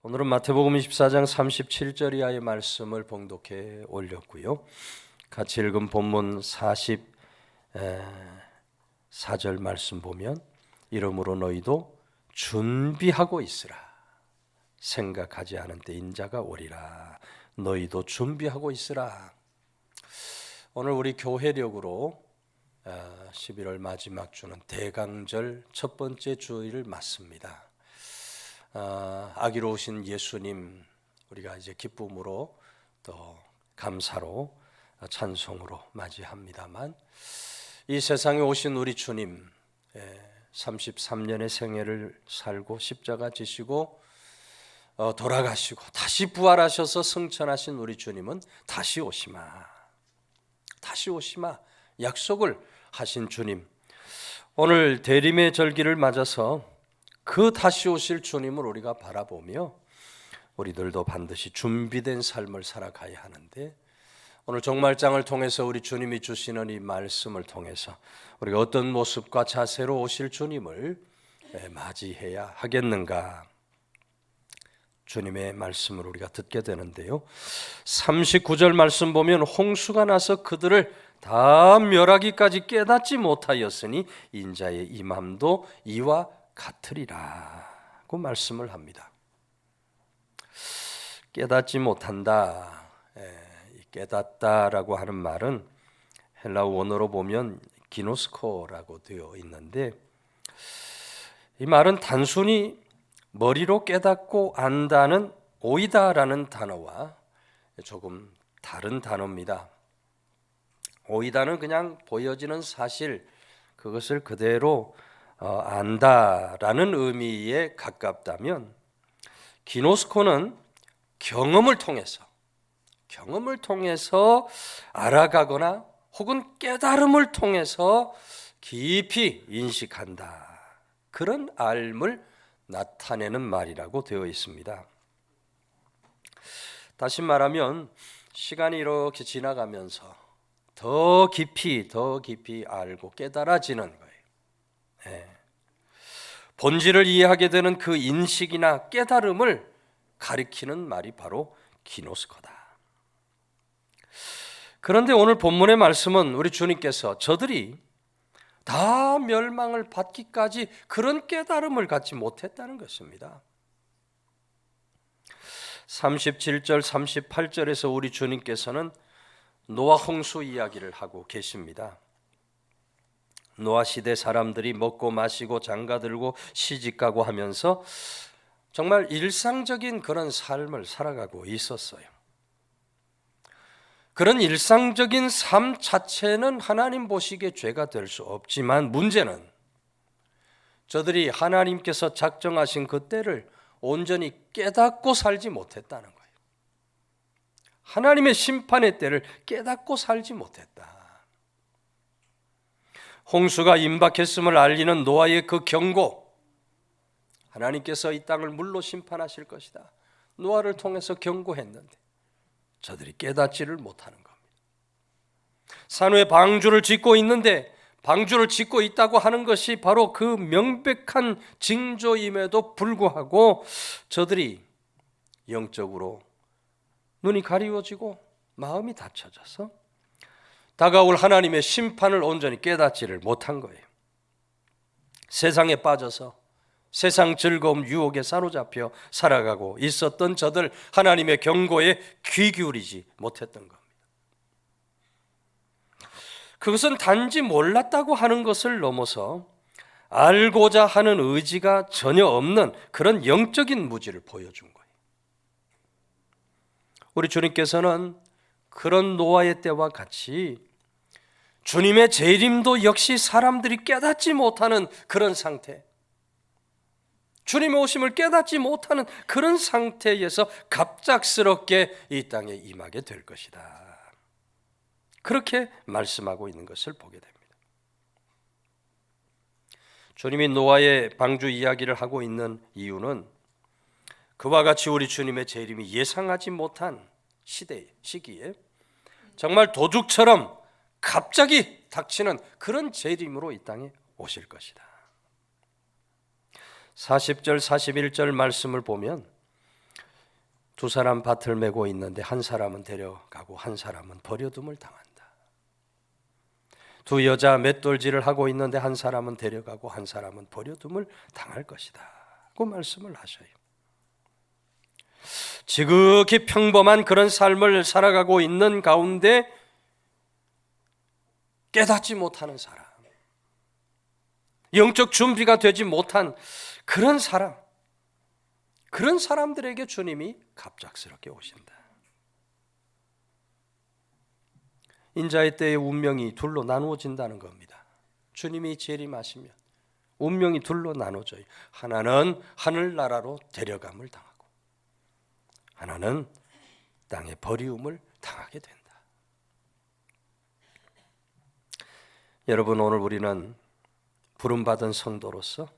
오늘은 마태복음 24장 37절 이하의 말씀을 봉독해 올렸고요. 같이 읽은 본문 44절 말씀 보면 이러므로 너희도 준비하고 있으라. 생각하지 않은 때 인자가 오리라. 너희도 준비하고 있으라. 오늘 우리 교회력으로 11월 마지막 주는 대강절 첫 번째 주일을 맞습니다. 아기로우신 예수님, 우리가 이제 기쁨으로 또 감사로 찬송으로 맞이합니다만, 이 세상에 오신 우리 주님, 33년의 생애를 살고 십자가 지시고 돌아가시고 다시 부활하셔서 승천하신 우리 주님은 다시 오시마 약속을 하신 주님, 오늘 대림의 절기를 맞아서 그 다시 오실 주님을 우리가 바라보며 우리들도 반드시 준비된 삶을 살아가야 하는데, 오늘 종말장을 통해서 우리 주님이 주시는 이 말씀을 통해서 우리가 어떤 모습과 자세로 오실 주님을 맞이해야 하겠는가, 주님의 말씀을 우리가 듣게 되는데요. 39절 말씀 보면 홍수가 나서 그들을 다 멸하기까지 깨닫지 못하였으니 인자의 임함도 이와 같으리라고 말씀을 합니다. 깨닫지 못한다, 깨닫다라고 하는 말은 헬라어 원어로 보면 기노스코라고 되어 있는데, 이 말은 단순히 머리로 깨닫고 안다는 오이다라는 단어와 조금 다른 단어입니다. 오이다는 그냥 보여지는 사실, 그것을 그대로 안다라는 의미에 가깝다면, 기노스코는 경험을 통해서 알아가거나 혹은 깨달음을 통해서 깊이 인식한다, 그런 알을 나타내는 말이라고 되어 있습니다. 다시 말하면 시간이 이렇게 지나가면서 더 깊이 알고 깨달아지는 거예요. 본질을 이해하게 되는 그 인식이나 깨달음을 가리키는 말이 바로 기노스코다. 그런데 오늘 본문의 말씀은 우리 주님께서 저들이 다 멸망을 받기까지 그런 깨달음을 갖지 못했다는 것입니다. 37절 38절에서 우리 주님께서는 노아 홍수 이야기를 하고 계십니다. 노아 시대 사람들이 먹고 마시고 장가들고 시집가고 하면서 정말 일상적인 그런 삶을 살아가고 있었어요. 그런 일상적인 삶 자체는 하나님 보시기에 죄가 될 수 없지만, 문제는 저들이 하나님께서 작정하신 그 때를 온전히 깨닫고 살지 못했다는 거예요. 하나님의 심판의 때를 깨닫고 살지 못했다. 홍수가 임박했음을 알리는 노아의 그 경고, 하나님께서 이 땅을 물로 심판하실 것이다, 노아를 통해서 경고했는데 저들이 깨닫지를 못하는 겁니다. 산후에 방주를 짓고 있는데, 방주를 짓고 있다고 하는 것이 바로 그 명백한 징조임에도 불구하고 저들이 영적으로 눈이 가리워지고 마음이 닫혀져서 다가올 하나님의 심판을 온전히 깨닫지를 못한 거예요. 세상에 빠져서 세상 즐거움 유혹에 사로잡혀 살아가고 있었던 저들, 하나님의 경고에 귀 기울이지 못했던 겁니다. 그것은 단지 몰랐다고 하는 것을 넘어서 알고자 하는 의지가 전혀 없는 그런 영적인 무지를 보여준 거예요. 우리 주님께서는 그런 노아의 때와 같이 주님의 재림도 역시 사람들이 깨닫지 못하는 그런 상태, 주님의 오심을 깨닫지 못하는 그런 상태에서 갑작스럽게 이 땅에 임하게 될 것이다, 그렇게 말씀하고 있는 것을 보게 됩니다. 주님이 노아의 방주 이야기를 하고 있는 이유는 그와 같이 우리 주님의 재림이 예상하지 못한 시기에 정말 도둑처럼 갑자기 닥치는 그런 재림으로 이 땅에 오실 것이다. 40절 41절 말씀을 보면 두 사람 밭을 메고 있는데 한 사람은 데려가고 한 사람은 버려둠을 당한다. 두 여자 맷돌질을 하고 있는데 한 사람은 데려가고 한 사람은 버려둠을 당할 것이다. 그 말씀을 하셔요. 지극히 평범한 그런 삶을 살아가고 있는 가운데 깨닫지 못하는 사람, 영적 준비가 되지 못한 그런 사람, 그런 사람들에게 주님이 갑작스럽게 오신다. 인자의 때의 운명이 둘로 나누어진다는 겁니다. 주님이 재림하시면 운명이 둘로 나눠져요. 하나는 하늘나라로 데려감을 당하고 하나는 땅에 버리움을 당하게 된다. 여러분, 오늘 우리는 부름받은 성도로서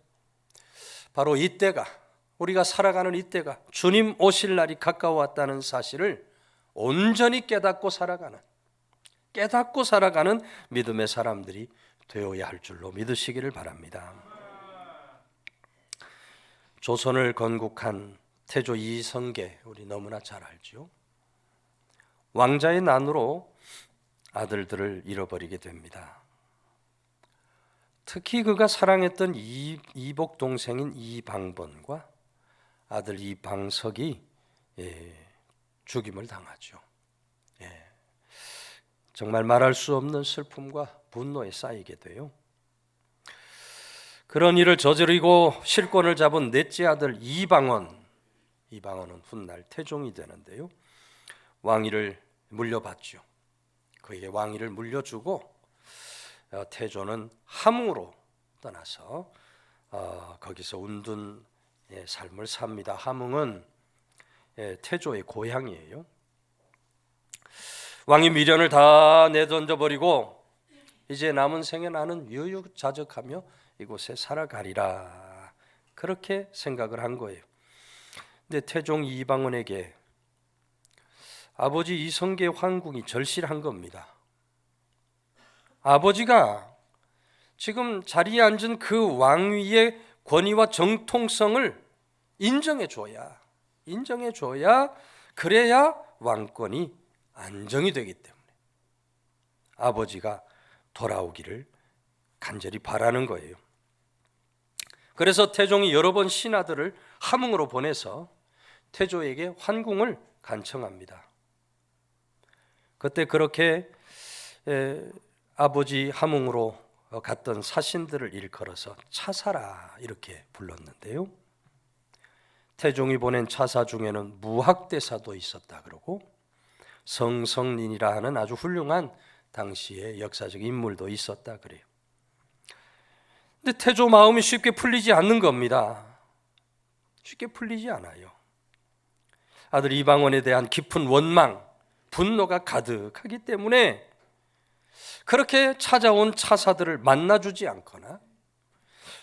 바로 이때가, 우리가 살아가는 이때가 주님 오실 날이 가까워왔다는 사실을 온전히 깨닫고 살아가는 믿음의 사람들이 되어야 할 줄로 믿으시기를 바랍니다. 조선을 건국한 태조 이성계, 우리 너무나 잘 알죠. 왕자의 난으로 아들들을 잃어버리게 됩니다. 특히 그가 사랑했던 이복 동생인 이방본과 아들 이방석이 죽임을 당하죠. 정말 말할 수 없는 슬픔과 분노에 쌓이게 돼요. 그런 일을 저지르고 실권을 잡은 넷째 아들 이방원은 훗날 태종이 되는데요. 왕위를 물려받죠. 그에게 왕위를 물려주고 태조는 함흥으로 떠나서 거기서 운둔 삶을 삽니다. 함흥은 태조의 고향이에요. 왕이 미련을 다 내던져버리고 이제 남은 생에 나는 유유자적하며 이곳에 살아가리라, 그렇게 생각을 한 거예요. 근데 태종 이방원에게 아버지 이성계 황궁이 절실한 겁니다. 아버지가 지금 자리에 앉은 그 왕위의 권위와 정통성을 인정해줘야 그래야 왕권이 안정이 되기 때문에 아버지가 돌아오기를 간절히 바라는 거예요. 그래서 태종이 여러 번 신하들을 함흥으로 보내서 태조에게 환궁을 간청합니다. 그때 그렇게 아버지 함흥으로 갔던 사신들을 일컬어서 차사라 이렇게 불렀는데요. 태종이 보낸 차사 중에는 무학대사도 있었다 그러고 성성린이라 하는 아주 훌륭한 당시의 역사적 인물도 있었다 그래요. 근데 태조 마음이 쉽게 풀리지 않는 겁니다. 쉽게 풀리지 않아요. 아들 이방원에 대한 깊은 원망, 분노가 가득하기 때문에 그렇게 찾아온 차사들을 만나주지 않거나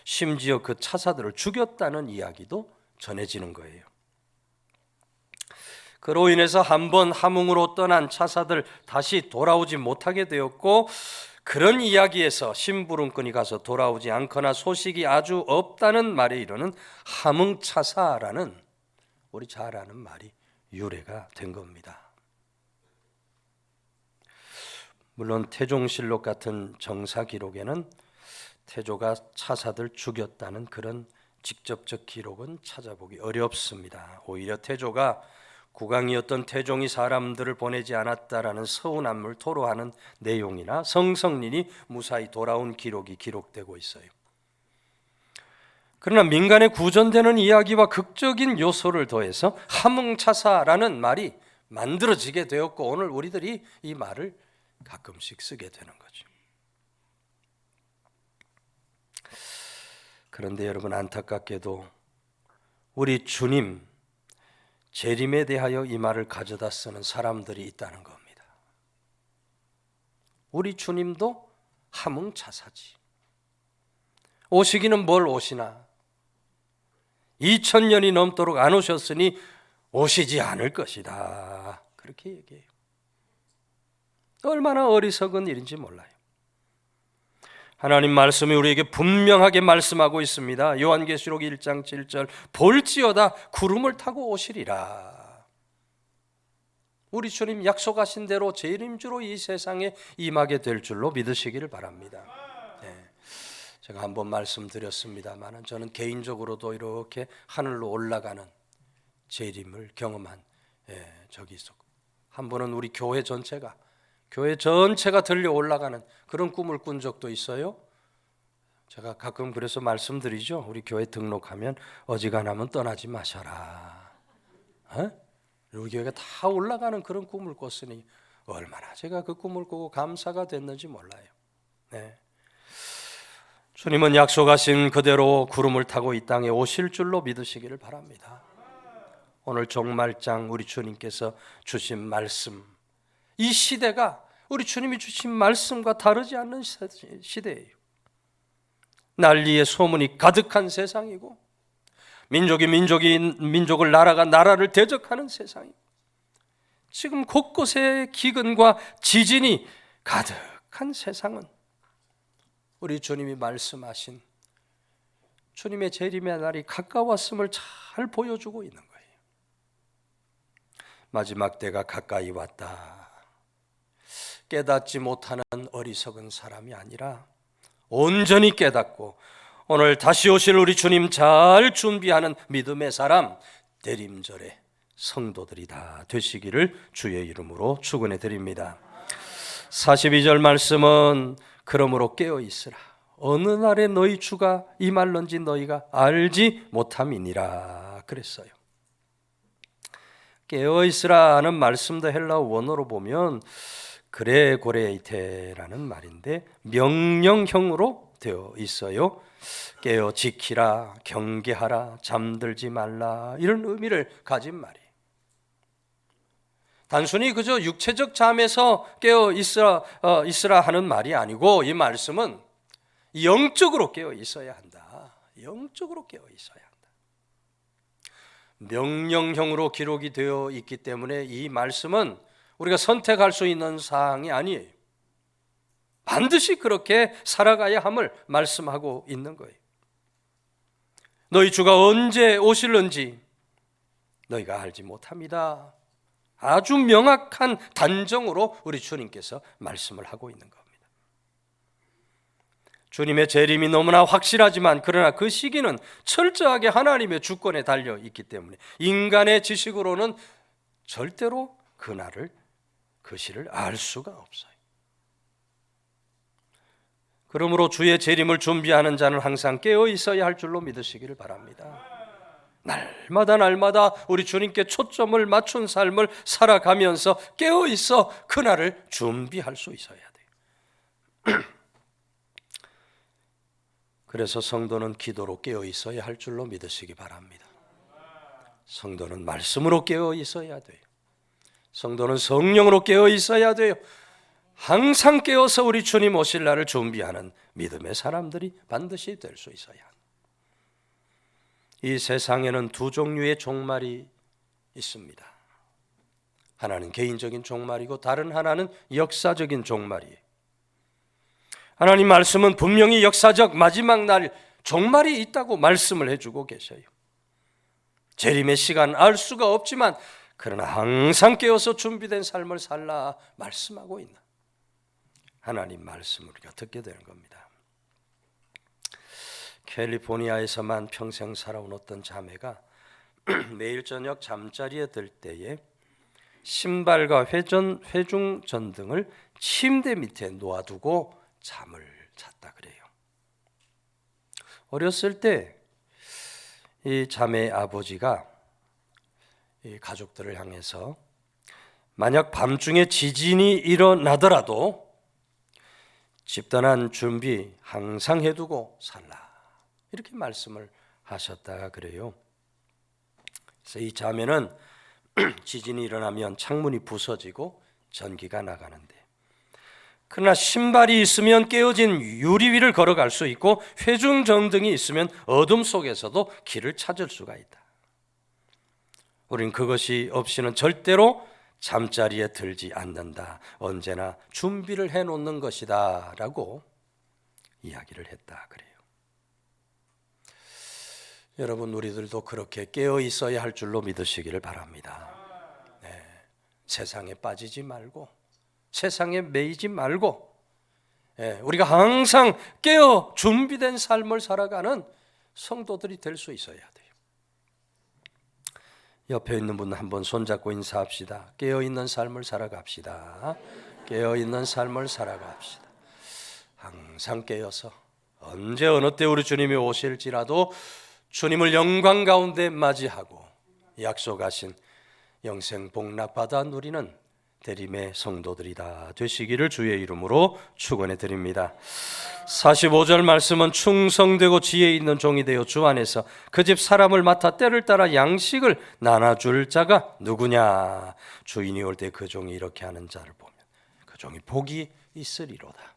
심지어 그 차사들을 죽였다는 이야기도 전해지는 거예요. 그로 인해서 한번 함흥으로 떠난 차사들 다시 돌아오지 못하게 되었고, 그런 이야기에서 심부름꾼이 가서 돌아오지 않거나 소식이 아주 없다는 말에 이르는 함흥차사라는 우리 잘 아는 말이 유래가 된 겁니다. 물론 태종실록 같은 정사 기록에는 태조가 차사들 죽였다는 그런 직접적 기록은 찾아보기 어렵습니다. 오히려 태조가 국왕이었던 태종이 사람들을 보내지 않았다라는 서운함을 토로하는 내용이나 성성린이 무사히 돌아온 기록이 기록되고 있어요. 그러나 민간에 구전되는 이야기와 극적인 요소를 더해서 함흥차사라는 말이 만들어지게 되었고, 오늘 우리들이 이 말을 가끔씩 쓰게 되는 거죠. 그런데 여러분, 안타깝게도 우리 주님 재림에 대하여 이 말을 가져다 쓰는 사람들이 있다는 겁니다. 우리 주님도 함흥차사지. 오시기는 뭘 오시나? 2000년이 넘도록 안 오셨으니 오시지 않을 것이다, 그렇게 얘기해요. 얼마나 어리석은 일인지 몰라요. 하나님 말씀이 우리에게 분명하게 말씀하고 있습니다. 요한계시록 1장 7절 볼지어다 구름을 타고 오시리라. 우리 주님 약속하신 대로 재림주로 이 세상에 임하게 될 줄로 믿으시기를 바랍니다. 제가 한번 말씀드렸습니다만 저는 개인적으로도 이렇게 하늘로 올라가는 재림을 경험한 적이 있었고, 한 번은 우리 교회 전체가 들려 올라가는 그런 꿈을 꾼 적도 있어요. 제가 가끔 그래서 말씀드리죠. 우리 교회 등록하면 어지간하면 떠나지 마셔라. 우리 교회가 다 올라가는 그런 꿈을 꿨으니 얼마나 제가 그 꿈을 꾸고 감사가 됐는지 몰라요. 주님은 약속하신 그대로 구름을 타고 이 땅에 오실 줄로 믿으시기를 바랍니다. 오늘 종말장 우리 주님께서 주신 말씀, 이 시대가 우리 주님이 주신 말씀과 다르지 않는 시대예요. 난리의 소문이 가득한 세상이고, 민족이 민족을, 나라가 나라를 대적하는 세상이고, 지금 곳곳에 기근과 지진이 가득한 세상은 우리 주님이 말씀하신 주님의 재림의 날이 가까웠음을 잘 보여주고 있는 거예요. 마지막 때가 가까이 왔다. 깨닫지 못하는 어리석은 사람이 아니라 온전히 깨닫고 오늘 다시 오실 우리 주님 잘 준비하는 믿음의 사람, 대림절의 성도들이 다 되시기를 주의 이름으로 축원해 드립니다. 42절 말씀은 그러므로 깨어 있으라. 어느 날에 너희 주가 임할런지 너희가 알지 못함이니라 그랬어요. 깨어 있으라 하는 말씀도 헬라어 원어로 보면 그레고레이테라는 말인데 명령형으로 되어 있어요. 깨어 지키라, 경계하라, 잠들지 말라, 이런 의미를 가진 말이에요. 단순히 그저 육체적 잠에서 깨어 있으라 하는 말이 아니고, 이 말씀은 영적으로 깨어 있어야 한다. 영적으로 깨어 있어야 한다. 명령형으로 기록이 되어 있기 때문에 이 말씀은 우리가 선택할 수 있는 사항이 아니에요. 반드시 그렇게 살아가야 함을 말씀하고 있는 거예요. 너희 주가 언제 오실는지 너희가 알지 못합니다. 아주 명확한 단정으로 우리 주님께서 말씀을 하고 있는 겁니다. 주님의 재림이 너무나 확실하지만, 그러나 그 시기는 철저하게 하나님의 주권에 달려 있기 때문에 인간의 지식으로는 절대로 그 시를 알 수가 없어요. 그러므로 주의 재림을 준비하는 자는 항상 깨어 있어야 할 줄로 믿으시기를 바랍니다. 날마다 우리 주님께 초점을 맞춘 삶을 살아가면서 깨어 있어 그날을 준비할 수 있어야 돼요. 그래서 성도는 기도로 깨어 있어야 할 줄로 믿으시기 바랍니다. 성도는 말씀으로 깨어 있어야 돼요. 성도는 성령으로 깨어 있어야 돼요. 항상 깨어서 우리 주님 오실 날을 준비하는 믿음의 사람들이 반드시 될 수 있어야 합니다. 이 세상에는 두 종류의 종말이 있습니다. 하나는 개인적인 종말이고 다른 하나는 역사적인 종말이에요. 하나님 말씀은 분명히 역사적 마지막 날 종말이 있다고 말씀을 해주고 계셔요. 재림의 시간 알 수가 없지만 그러나 항상 깨어서 준비된 삶을 살라 말씀하고 있는 하나님 말씀을 우리가 듣게 되는 겁니다. 캘리포니아에서만 평생 살아온 어떤 자매가 매일 저녁 잠자리에 들 때에 신발과 회중 전등을 침대 밑에 놓아두고 잠을 잤다 그래요. 어렸을 때 이 자매의 아버지가 이 가족들을 향해서 만약 밤중에 지진이 일어나더라도 집단한 준비 항상 해두고 살라, 이렇게 말씀을 하셨다가 그래요. 그래서 이 자매는 지진이 일어나면 창문이 부서지고 전기가 나가는데, 그러나 신발이 있으면 깨어진 유리 위를 걸어갈 수 있고 회중전등이 있으면 어둠 속에서도 길을 찾을 수가 있다. 우린 그것이 없이는 절대로 잠자리에 들지 않는다. 언제나 준비를 해놓는 것이다 라고 이야기를 했다 그래요. 여러분, 우리들도 그렇게 깨어 있어야 할 줄로 믿으시기를 바랍니다. 세상에 빠지지 말고 세상에 매이지 말고 우리가 항상 깨어 준비된 삶을 살아가는 성도들이 될 수 있어야 돼요. 옆에 있는 분 한번 손잡고 인사합시다. 깨어있는 삶을 살아갑시다. 깨어있는 삶을 살아갑시다. 항상 깨어서 언제 어느 때 우리 주님이 오실지라도 주님을 영광 가운데 맞이하고 약속하신 영생 복락받아 누리는 대림의 성도들이다 되시기를 주의 이름으로 축원해 드립니다. 45절 말씀은 충성되고 지혜 있는 종이 되어 주 안에서 그 집 사람을 맡아 때를 따라 양식을 나눠줄 자가 누구냐. 주인이 올 때 그 종이 이렇게 하는 자를 보면 그 종이 복이 있으리로다.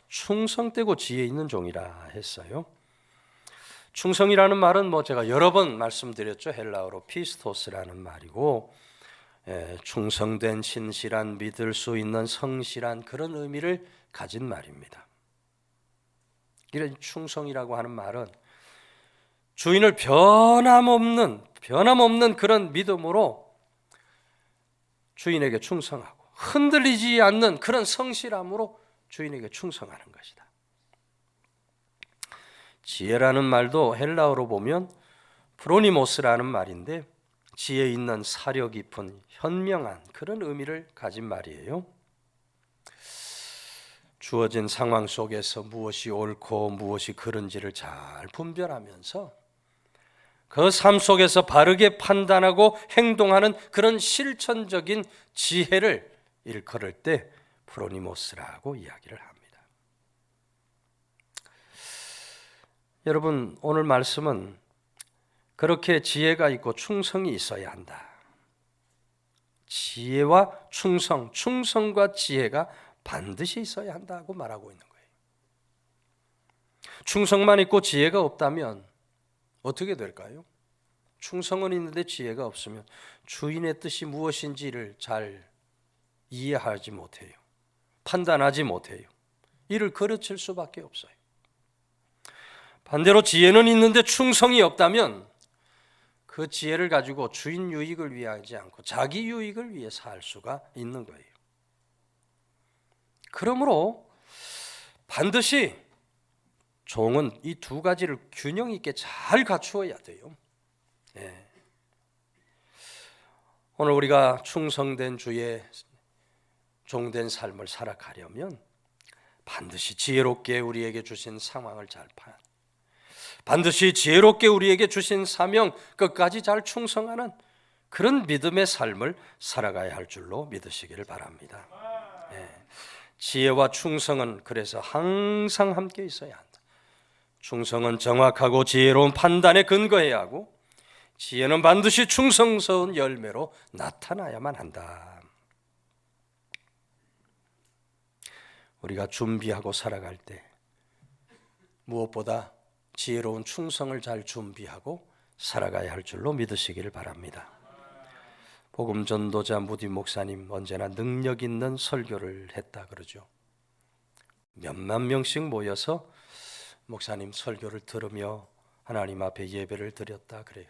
충성되고 지혜 있는 종이라 했어요. 충성이라는 말은 제가 여러 번 말씀드렸죠. 헬라어로 피스토스라는 말이고 충성된, 신실한, 믿을 수 있는, 성실한 그런 의미를 가진 말입니다. 이런 충성이라고 하는 말은 주인을 변함없는 그런 믿음으로 주인에게 충성하고 흔들리지 않는 그런 성실함으로 주인에게 충성하는 것이다. 지혜라는 말도 헬라어로 보면 프로니모스라는 말인데 지혜 있는, 사려 깊은, 현명한 그런 의미를 가진 말이에요. 주어진 상황 속에서 무엇이 옳고 무엇이 그른지를 잘 분별하면서 그 삶 속에서 바르게 판단하고 행동하는 그런 실천적인 지혜를 일컬을 때 프로니모스라고 이야기를 합니다. 여러분, 오늘 말씀은 그렇게 지혜가 있고 충성이 있어야 한다. 지혜와 충성, 충성과 지혜가 반드시 있어야 한다고 말하고 있는 거예요. 충성만 있고 지혜가 없다면 어떻게 될까요? 충성은 있는데 지혜가 없으면 주인의 뜻이 무엇인지를 잘 이해하지 못해요. 판단하지 못해요. 이를 거르칠 수밖에 없어요. 반대로 지혜는 있는데 충성이 없다면 그 지혜를 가지고 주인 유익을 위하지 않고 자기 유익을 위해 살 수가 있는 거예요. 그러므로 반드시 종은 이 두 가지를 균형 있게 잘 갖추어야 돼요. 오늘 우리가 충성된 주의 종된 삶을 살아가려면 반드시 지혜롭게 우리에게 주신 상황을 잘 파야 돼요. 반드시 지혜롭게 우리에게 주신 사명 끝까지 잘 충성하는 그런 믿음의 삶을 살아가야 할 줄로 믿으시기를 바랍니다. 지혜와 충성은 그래서 항상 함께 있어야 한다. 충성은 정확하고 지혜로운 판단에 근거해야 하고 지혜는 반드시 충성스러운 열매로 나타나야만 한다. 우리가 준비하고 살아갈 때 무엇보다 지혜로운 충성을 잘 준비하고 살아가야 할 줄로 믿으시기를 바랍니다. 복음 전도자 무디 목사님 언제나 능력 있는 설교를 했다 그러죠. 몇만 명씩 모여서 목사님 설교를 들으며 하나님 앞에 예배를 드렸다 그래요.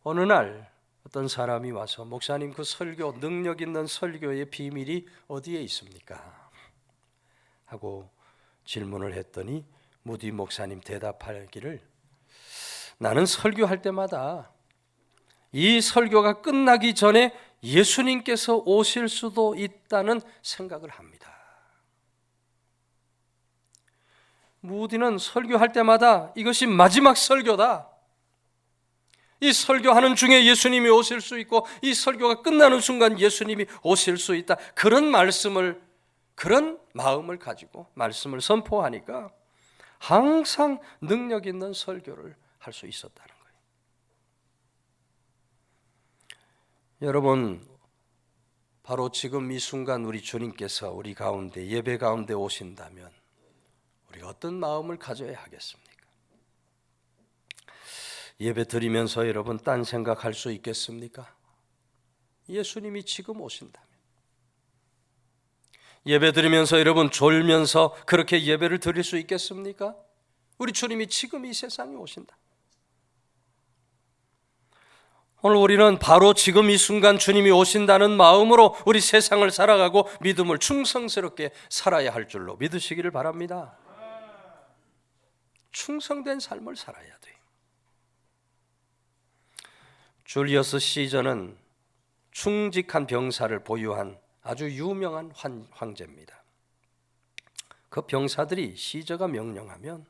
어느 날 어떤 사람이 와서 목사님 그 설교, 능력 있는 설교의 비밀이 어디에 있습니까? 하고 질문을 했더니 무디 목사님 대답하기를 나는 설교할 때마다 이 설교가 끝나기 전에 예수님께서 오실 수도 있다는 생각을 합니다. 무디는 설교할 때마다 이것이 마지막 설교다. 이 설교하는 중에 예수님이 오실 수 있고 이 설교가 끝나는 순간 예수님이 오실 수 있다. 그런 마음을 가지고 말씀을 선포하니까 항상 능력 있는 설교를 할 수 있었다는 거예요. 여러분, 바로 지금 이 순간 우리 주님께서 우리 가운데 예배 가운데 오신다면 우리가 어떤 마음을 가져야 하겠습니까? 예배 드리면서 여러분 딴 생각할 수 있겠습니까? 예수님이 지금 오신다면 예배 드리면서 여러분 졸면서 그렇게 예배를 드릴 수 있겠습니까? 우리 주님이 지금 이 세상에 오신다. 오늘 우리는 바로 지금 이 순간 주님이 오신다는 마음으로 우리 세상을 살아가고 믿음을 충성스럽게 살아야 할 줄로 믿으시기를 바랍니다. 충성된 삶을 살아야 돼요. 줄리어스 시저는 충직한 병사를 보유한 아주 유명한 황제입니다. 그 병사들이 시저가 명령하면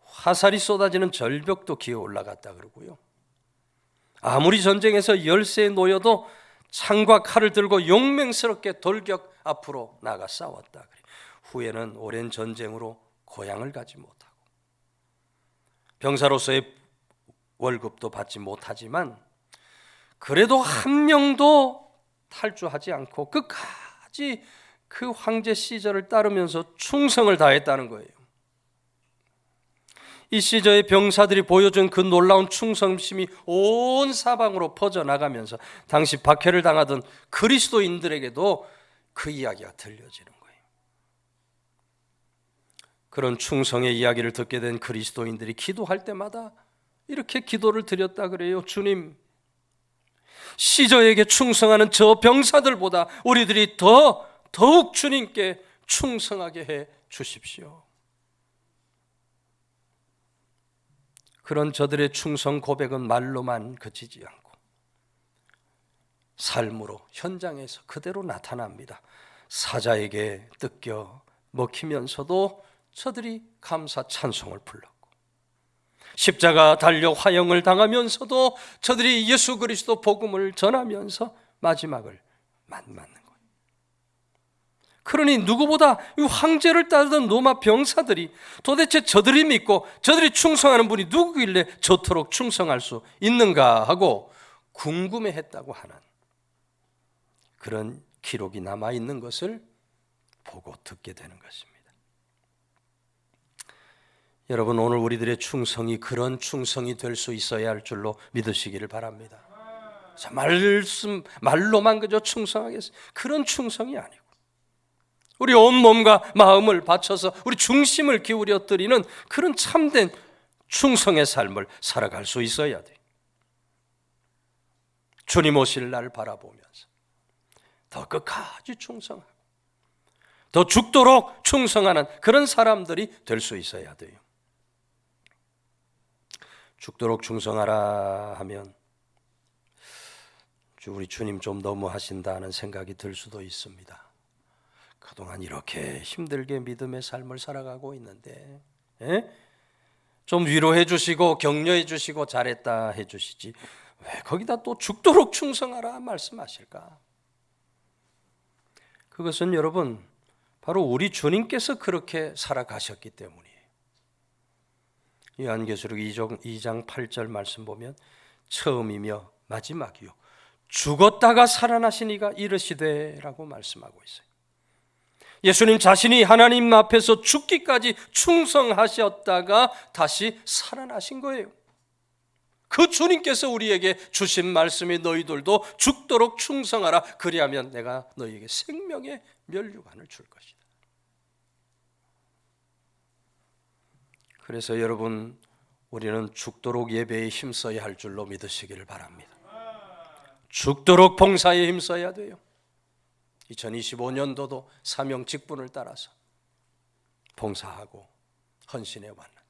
화살이 쏟아지는 절벽도 기어 올라갔다 그러고요. 아무리 전쟁에서 열세에 놓여도 창과 칼을 들고 용맹스럽게 돌격 앞으로 나가 싸웠다. 후에는 오랜 전쟁으로 고향을 가지 못하고 병사로서의 월급도 받지 못하지만 그래도 한 명도 탈주하지 않고 끝까지 그 황제 시저를 따르면서 충성을 다했다는 거예요. 이 시저의 병사들이 보여준 그 놀라운 충성심이 온 사방으로 퍼져나가면서 당시 박해를 당하던 그리스도인들에게도 그 이야기가 들려지는 거예요. 그런 충성의 이야기를 듣게 된 그리스도인들이 기도할 때마다 이렇게 기도를 드렸다 그래요. 주님, 시저에게 충성하는 저 병사들보다 우리들이 더욱 주님께 충성하게 해 주십시오. 그런 저들의 충성 고백은 말로만 그치지 않고 삶으로 현장에서 그대로 나타납니다. 사자에게 뜯겨 먹히면서도 저들이 감사 찬송을 불렀고 십자가 달려 화형을 당하면서도 저들이 예수 그리스도 복음을 전하면서 마지막을 맞는 거예요. 그러니 누구보다 이 황제를 따르던 로마 병사들이 도대체 저들이 믿고 저들이 충성하는 분이 누구길래 저토록 충성할 수 있는가 하고 궁금해했다고 하는 그런 기록이 남아있는 것을 보고 듣게 되는 것입니다. 여러분, 오늘 우리들의 충성이 그런 충성이 될 수 있어야 할 줄로 믿으시기를 바랍니다. 말로만 그저 충성하겠어요. 그런 충성이 아니고 우리 온 몸과 마음을 바쳐서 우리 중심을 기울여 드리는 그런 참된 충성의 삶을 살아갈 수 있어야 돼요. 주님 오실 날 바라보면서 더 끝까지 충성하고 더 죽도록 충성하는 그런 사람들이 될 수 있어야 돼요. 죽도록 충성하라 하면 우리 주님 좀 너무 하신다는 생각이 들 수도 있습니다. 그동안 이렇게 힘들게 믿음의 삶을 살아가고 있는데 좀 위로해 주시고 격려해 주시고 잘했다 해 주시지 왜 거기다 또 죽도록 충성하라 말씀하실까? 그것은 여러분 바로 우리 주님께서 그렇게 살아가셨기 때문이에요. 요한계시록 2장 8절 말씀 보면 처음이며 마지막이요 죽었다가 살아나신 이가 이르시되 라고 말씀하고 있어요. 예수님 자신이 하나님 앞에서 죽기까지 충성하셨다가 다시 살아나신 거예요. 그 주님께서 우리에게 주신 말씀이 너희들도 죽도록 충성하라 그리하면 내가 너희에게 생명의 면류관을 줄 것이다. 그래서 여러분 우리는 죽도록 예배에 힘써야 할 줄로 믿으시기를 바랍니다. 죽도록 봉사에 힘써야 돼요. 2025년도도 사명 직분을 따라서 봉사하고 헌신해 왔는데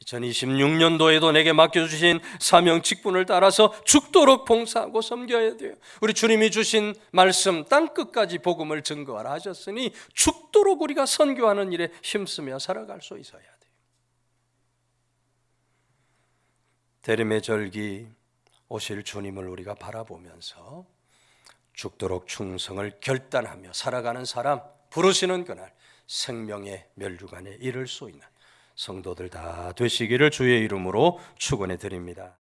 2026년도에도 내게 맡겨주신 사명 직분을 따라서 죽도록 봉사하고 섬겨야 돼요. 우리 주님이 주신 말씀 땅끝까지 복음을 증거하라 하셨으니 죽도록 우리가 선교하는 일에 힘쓰며 살아갈 수 있어야 돼요. 대림의 절기 오실 주님을 우리가 바라보면서 죽도록 충성을 결단하며 살아가는 사람 부르시는 그날 생명의 면류관에 이를 수 있는 성도들 다 되시기를 주의 이름으로 축원해 드립니다.